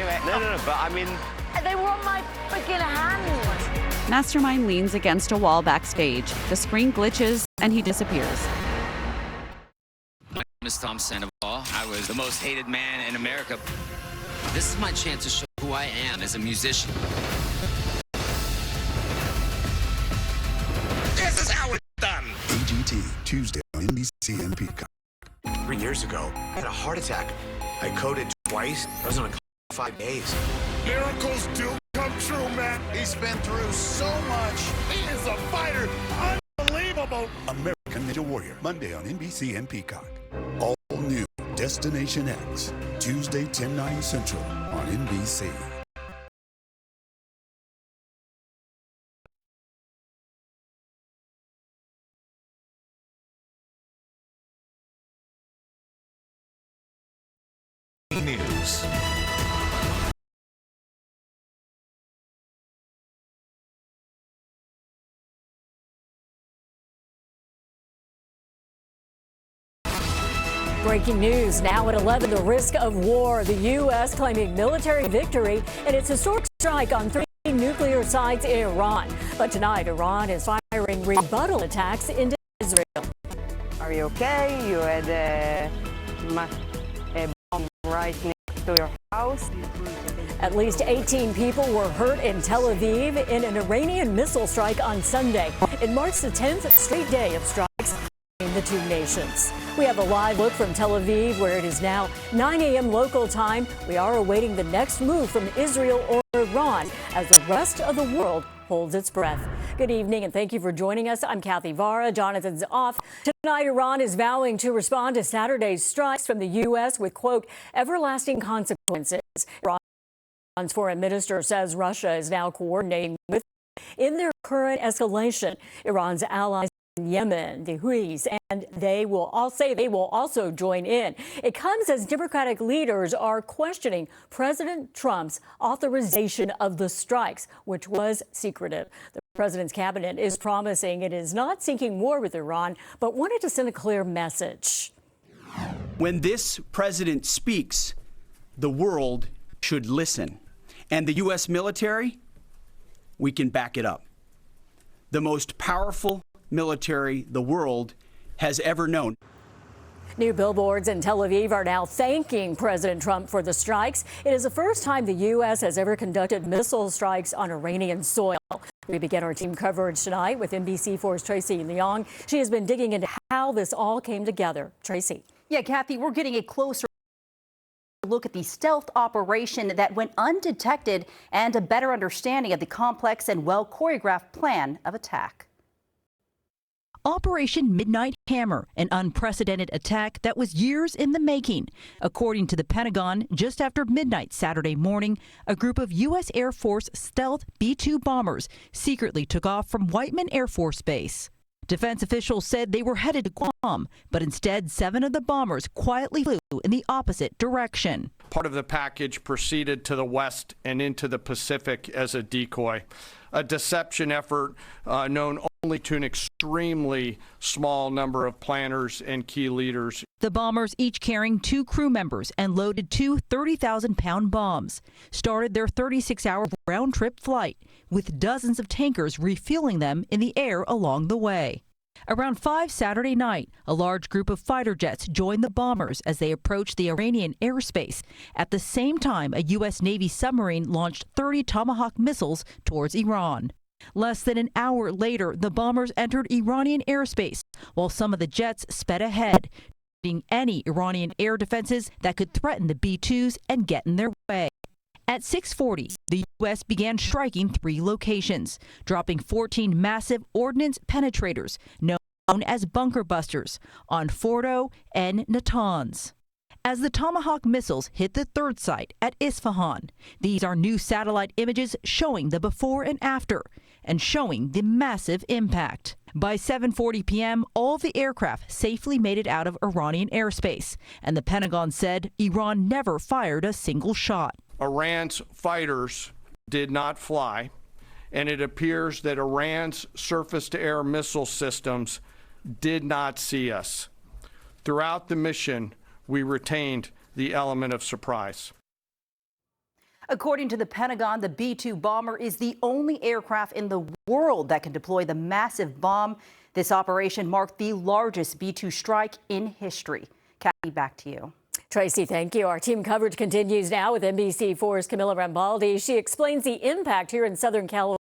do it. No, but I mean... They were on my freaking hand. Mastermind leans against a wall backstage. The screen glitches, and he disappears. My name is Tom Sandoval. I was the most hated man in America. This is my chance to show who I am as a musician. This is how it's done. AGT, Tuesday on NBC and Peacock. 3 years ago, I had a heart attack. I coded twice. I was on a 5 days. Miracles do come true, man. He's been through so much. He is a fighter. Unbelievable. American Ninja Warrior, Monday on NBC and Peacock. All new Destination X, Tuesday 10/9 Central on NBC. News. Breaking news now at 11, the risk of war. The U.S. claiming military victory in its historic strike on 3 nuclear sites in Iran. But tonight, Iran is firing rebuttal attacks into Israel. Are you okay? You had a bomb right next to your house. At least 18 people were hurt in Tel Aviv in an Iranian missile strike on Sunday. It marks the 10th straight day of strikes between the two nations. We have a live look from Tel Aviv, where it is now 9 a.m. local time. We are awaiting the next move from Israel or Iran as the rest of the world holds its breath. Good evening, and thank you for joining us. I'm Kathy Vara. Jonathan's off. Tonight, Iran is vowing to respond to Saturday's strikes from the U.S. with, quote, everlasting consequences. Iran's foreign minister says Russia is now coordinating with in their current escalation. Iran's allies in Yemen, the Houthis, and they will also join in. It comes as Democratic leaders are questioning President Trump's authorization of the strikes, which was secretive. The president's cabinet is promising it is not seeking war with Iran, but wanted to send a clear message. When this president speaks, the world should listen. And the U.S. military, we can back it up. The most powerful military the world has ever known. New billboards in Tel Aviv are now thanking President Trump for the strikes. It is the first time the U.S. has ever conducted missile strikes on Iranian soil. We begin our team coverage tonight with NBC4's Tracy Leong. She has been digging into how this all came together. Tracy. Yeah, Kathy, we're getting a closer look at the stealth operation that went undetected and a better understanding of the complex and well-choreographed plan of attack. Operation Midnight Hammer, an unprecedented attack that was years in the making. According to the Pentagon, just after midnight Saturday morning, a group of U.S. Air Force stealth B-2 bombers secretly took off from Whiteman Air Force Base. Defense officials said they were headed to Guam, but instead 7 of the bombers quietly flew in the opposite direction. Part of the package proceeded to the west and into the Pacific as a decoy, a deception effort known only to an extremely small number of planners and key leaders. The bombers, each carrying 2 crew members and loaded 2 30,000-pound bombs, started their 36-hour round-trip flight, with dozens of tankers refueling them in the air along the way. Around 5 Saturday night, a large group of fighter jets joined the bombers as they approached the Iranian airspace. At the same time, a U.S. Navy submarine launched 30 Tomahawk missiles towards Iran. Less than an hour later, the bombers entered Iranian airspace, while some of the jets sped ahead, being any Iranian air defenses that could threaten the B-2s and get in their way. At 6:40, the U.S. began striking 3 locations, dropping 14 massive ordnance penetrators, known as bunker busters, on Fordo and Natanz. As the Tomahawk missiles hit the 3rd site at Isfahan, these are new satellite images showing the before and after, and showing the massive impact. By 7:40 p.m., all of the aircraft safely made it out of Iranian airspace, and the Pentagon said Iran never fired a single shot. Iran's fighters did not fly, and it appears that Iran's surface-to-air missile systems did not see us. Throughout the mission, we retained the element of surprise. According to the Pentagon, the B-2 bomber is the only aircraft in the world that can deploy the massive bomb. This operation marked the largest B-2 strike in history. Kathy, back to you. Tracy, thank you. Our team coverage continues now with NBC4's Camila Rambaldi. She explains the impact here in Southern California